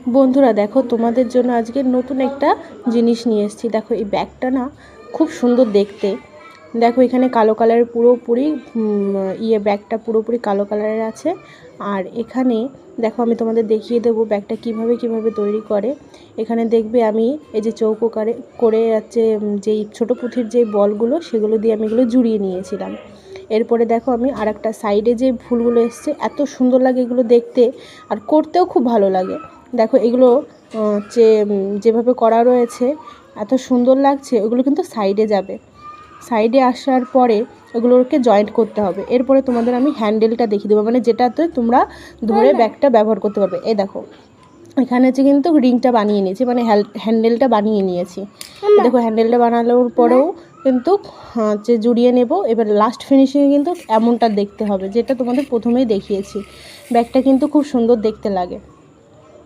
বন্ধুরা দেখো, তোমাদের জন্য আজকে নতুন একটা জিনিস নিয়ে এসেছি। দেখো এই ব্যাগটা না খুব সুন্দর দেখতে। দেখো এখানে কালো কালারের পুরোপুরি ব্যাগটা পুরোপুরি কালো কালারের আছে। আর এখানে দেখো আমি তোমাদের দেখিয়ে দেবো ব্যাগটা কিভাবে তৈরি করে। এখানে দেখবে আমি এই যে চৌকো করে আছে যেই ছোটো পুঁথির যে বলগুলো, সেগুলো দিয়ে আমি এগুলো জুড়িয়ে নিয়েছিলাম। এরপরে দেখো আমি আর একটা সাইডে যে ফুলগুলো এসছে, এত সুন্দর লাগে এগুলো দেখতে, আর করতেও খুব ভালো লাগে। দেখো এগুলো যেভাবে করা রয়েছে এত সুন্দর লাগছে। ওগুলো কিন্তু সাইডে যাবে, সাইডে আসার পরে ওগুলোকে জয়েন্ট করতে হবে। এরপরে তোমাদের আমি হ্যান্ডেলটা দেখিয়ে দেবো, মানে যেটাতে তোমরা ধরে ব্যাগটা ব্যবহার করতে পারবে। এই দেখো এখানে হচ্ছে কিন্তু রিংটা বানিয়ে নিয়েছি, মানে হ্যান্ডেলটা বানিয়ে নিয়েছি। দেখো হ্যান্ডেলটা বানানোর পরেও কিন্তু হচ্ছে জুড়িয়ে নেব। এবার লাস্ট ফিনিশিংয়ে কিন্তু এমনটা দেখতে হবে, যেটা তোমাদের প্রথমেই দেখিয়েছি। ব্যাগটা কিন্তু খুব সুন্দর দেখতে লাগে।